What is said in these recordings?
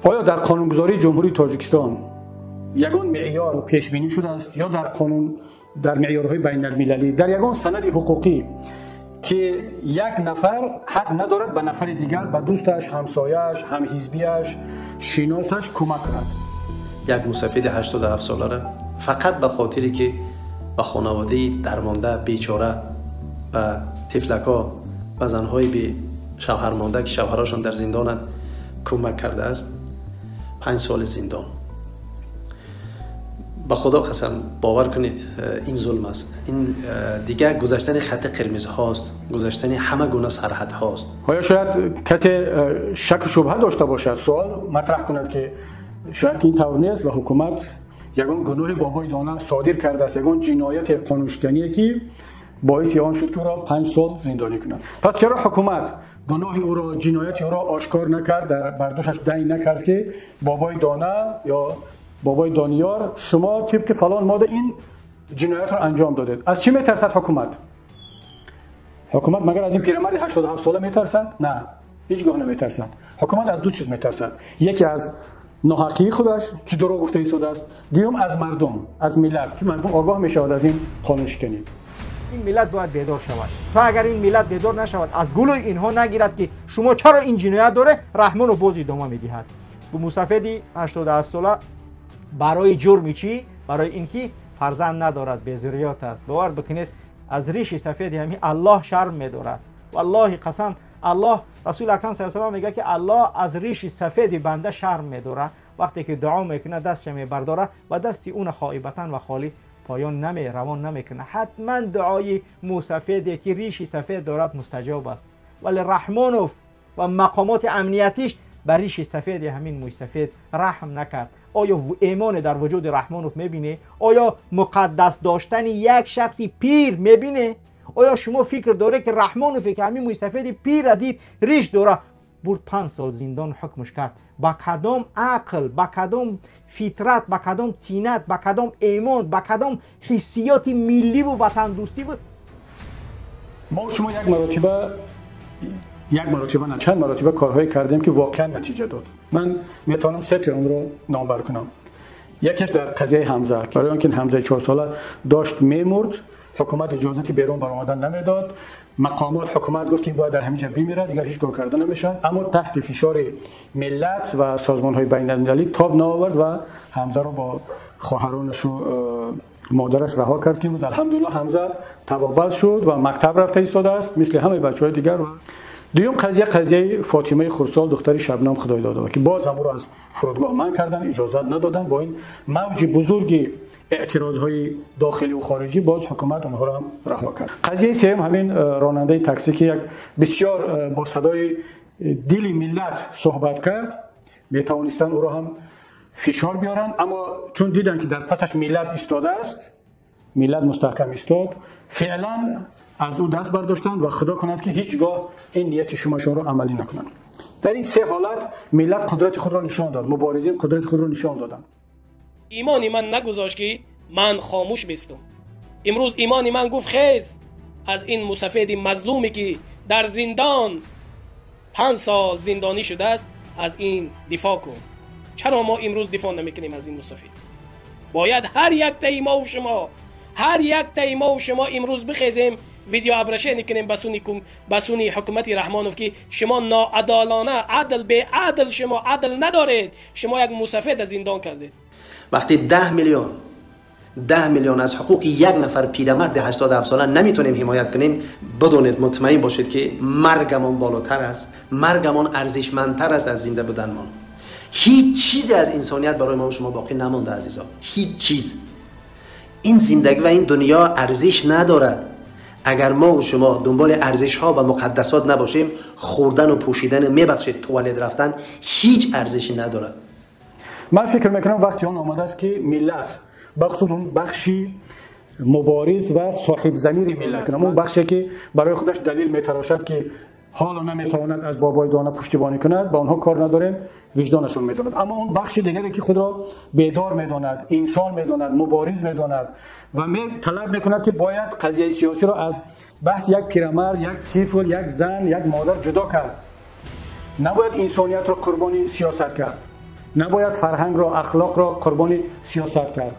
آیا در قانونگذاری جمهوری تاجیکستان یگان معیار پیش بینی شده است یا در قانون در معیارهای بین المللی در یگان سند حقوقی که یک نفر حق ندارد به نفر دیگر، به دوستش، همسایه‌اش، همحزبیش، شناسش کمک کند؟ یک مسافر 87 ساله را فقط به خاطری که به خانواده درمانده بیچاره و طفلکا و زنهای بی شوهر مانده که شوهراشان در زندانند کمک کرده است 5 سال زندان. به خدا قسم باور کنید این ظلم است. این دیگه گذشتن خط قرمز هاست، گذشتن همه گونه سرحد هاست. آیا شاید کسی شک و شبهه داشته باشد سوال مطرح کند که شاید این طور نیست و حکومت یگان گناه بابای دانه صادر کرده است، یگان جنایت قانونشکنی که باعث آن شد که او را 5 سال زندانی کنند. پس چرا حکومت گناه او را، جنایت او را آشکار نکرد، در برداشتش دین نکرد که بابای دانه یا بابای دانیار شما طبق فلان ماده این جنایت را انجام دادید؟ از چی میترسد حکومت؟ حکومت مگر از این پیرمرد 87 ساله میترسد؟ نه، هیچگاه نمیترسد. حکومت از دو چیز میترسد، یکی از ناحقی خودش که دروغ گفته ایستاده است، دیوم از مردم، از ملت که مردم آگاه میشود از این قانونشکنی. این ملت باید بیدار شود. تا اگر این ملت بیدار نشود، از گلوی اینها نگیرد که شما چرا این جنایت داره، رحمان و باز ادامه میدهد. به مسافری 87 ساله برای جرم چی؟ برای اینکه فرزند ندارد، به ذریات است. باور بکنید از ریش سفید همین الله شرم میدارد. والله قسم الله، رسول اکرم صلی الله علیه و آله میگه که الله از ریش سفید بنده شرم میداره. وقتی که دعا میکنه دستش میبرداره و دستی اون خائبتن و خالی پایان روان نمیکنه. حتما دعای موسفیدی که ریش سفید دارد مستجاب است. ولی رحمانوف و مقامات امنیتیش بر ریش سفید همین موی سفید رحم نکرد. آیا ایمان در وجود رحمانوف میبینه؟ آیا مقدس داشتن یک شخصی پیر میبینه؟ آیا شما فکر داره که رحمانوف که همین موی سفید پیر دید ریش داره برد 5 سال زندان حکمش کرد؟ با کدام عقل، با کدام فطرت، با کدام طینت، با کدام ایمان، با کدام حسیات ملی و وطن دوستی بود؟ ما شما یک مرتبه نه چند مرتبه کارهایی کردیم که واقعا نتیجه داد. من میتونم 3 تا اون رو نامبر کنم. یکیش در قضیه حمزه، برای اینکه حمزه 4 ساله داشت میمرد، حکومت اجازه بیرون برآمدن نمیداد. مقامات حکومت گفت که باید در همینجا بمیره، دیگر هیچ کار کرده نمیشه. اما تحت فشار ملت و سازمان‌های بین‌المللی تاب نآورد و حمزه رو با خواهرانش و مادرش رها کرد که الحمدلله حمزه توبه شد و مکتب رفته ایستاده است مثل همه بچه‌های دیگر. دوم قضیه فاطمه خورسال دختر شبنم خدای داده که باز هم رو از فرودگاه منع کردن، اجازه ندادن. با این موج بزرگی اعتراضهای داخلی و خارجی باز حکومت اونها رو هم رها کرد. قضیه سوم همین راننده تاکسی که یک بسیار با صدای دل ملت صحبت کرد، میتوانستن او رو هم فشار بیارن، اما چون دیدن که در پسش ملت ایستاده است، ملت مستحکم ایستاد، فعلا از او دست برداشتند و خدا کند که هیچگاه این نیت شما رو عملی نکنند. در این 3 حالت ملت قدرت خود را نشان داد، مبارزین قدرت خود را نشان دادند. ایمانی من نگذاشت که من خاموش بستم. امروز ایمانی من گفت خیز از این مسافر مظلومی که در زندان 5 سال زندانی شده است از این دفاع کن. چرا ما امروز دفاع نمیکنیم از این مسافر؟ باید هر یک تای ما و شما امروز بخیزیم ویدیو ابرشه نکنیم بسونی حکومت رحمانوف که شما ناعدالانه، عدل به عدل، شما عدل ندارید، شما یک مسافر زندان کردید. وقتی 10 میلیون از حقوق یک نفر پیرمرد 87 ساله نمیتونیم حمایت کنیم، بدونید، مطمئن باشید که مرگمان بالاتر است، مرگمان ارزشمندتر است از زنده بودنمان. هیچ چیزی از انسانیت برای ما و شما باقی نمانده عزیزان، هیچ چیز. این زندگی و این دنیا ارزش ندارد. اگر ما و شما دنبال ارزش ها و مقدسات نباشیم، خوردن و پوشیدن، میبخشید توالت رفتن، هیچ ارزشی ندارد. من فکر میکنم وقتی آن آمده است که ملت، بخصوص اون بخشی مبارز و صاحب ضمیر ملت، اون بخشی که برای خودش دلیل میتراشد که حالا نمیتواند از بابای دانه پشتیبانی کند، با آنها کار نداریم، وجدانشون میداند. اما اون بخش دیگری که خود را بیدار میداند، انسان میداند، مبارز میداند و طلب میکند که باید قضیه سیاسی را از بحث یک پیرمرد، یک طفل، یک زن، یک مادر جدا کرد. نباید انسانیت را قربانی سیاست کرد. نباید فرهنگ را، اخلاق را قربان سیاست کرد.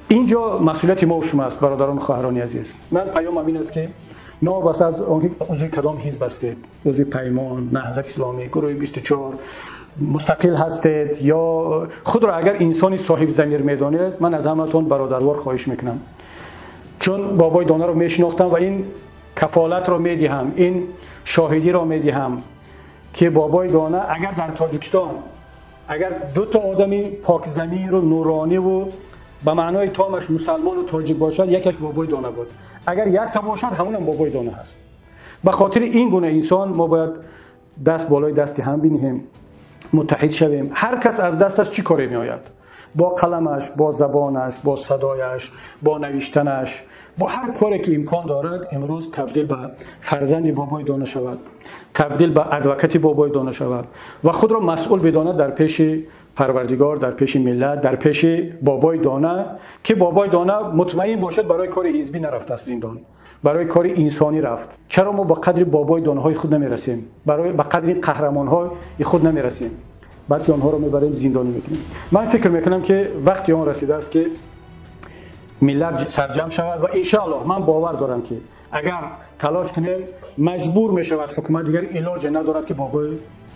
اینجا مسئولیت ما و شما است برادران و خواهران عزیز. من پیامم این است که نابسته از عضو کدام حزب هستید، عضو پیمان، نهضت اسلامی، گروه 24 مستقل هستید یا خود را اگر انسانی صاحب ضمیر میدانید، من از همتون برادروار خواهش میکنم، چون بابای دانه رو میشناختم و این کفالت را میدهم، این شاهدی را میدهم که بابای دانه اگر در تاجیکستان اگر دو تا آدمی پاک ضمیر و نورانی و به معنای تامش مسلمان و تاجیک باشد، یکیش بابای دانه بود. اگر یک تا باشد همون هم بابای دانه هست. به خاطر این گونه انسان ما باید دست بالای دستی هم بینیم، متحد شویم. هر کس از دستش چی کاری می آید؟ با قلمش، با زبانش، با صدایش، با نوشتنش، با هر کاری که امکان دارد امروز تبدیل به فرزند بابای دانه شود، تبدیل به ادوکت بابای دانه شود و خود را مسئول بداند در پیش پروردگار، در پیش ملت، در پیش بابای دانه، که بابای دانه مطمئن باشد برای کار حزبی نرفته است زندان، برای کار انسانی رفت. چرا ما به قدر بابای دانه های خود نمیرسیم؟ برای به قدر قهرمان های خود نمیرسیم؟ بعد آنها رو میبریم زندانی میکنیم. من فکر میکنم که وقتی آن رسیده است که ملت سرجم شود و ان شاء الله من باور دارم که اگر تلاش کنیم مجبور میشود حکومت دیگر علاج ندارد که بابای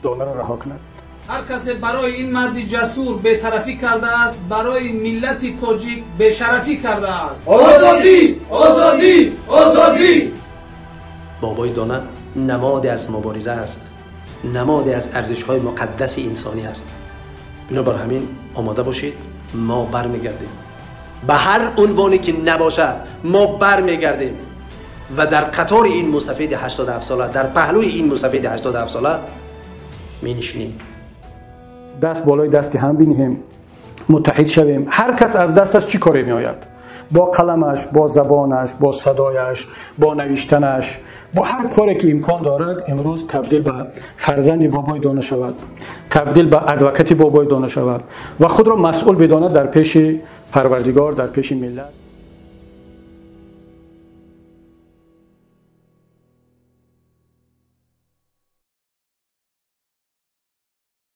دانه را رها کند. هر کسی برای این مرد جسور بی‌طرفی کرده است، برای ملت تاجیک بی‌شرفی کرده است. آزادی، آزادی، آزادی. بابای دانه نماد از مبارزه است، نماد از ارزش‌های مقدس انسانی است. بنابر همین آماده باشید، ما برمیگردیم. به هر عنوانی که نباشد ما برمیگردیم و در قطار این موسفید 87 ساله، در پهلوی این موسفید 87 ساله می نشینیم. دست بالای دستی هم بینیم، متحد شویم. هر کس از دستش چی کاری می آید؟ با قلمش، با زبانش، با صدایش، با نوشتنش، با هر کاری که امکان دارد امروز تبدیل به فرزند بابای دانه شود، تبدیل به ادوکت بابای دانه شود و خود را مسئول بداند در پیش پروردگار، در پیش ملت.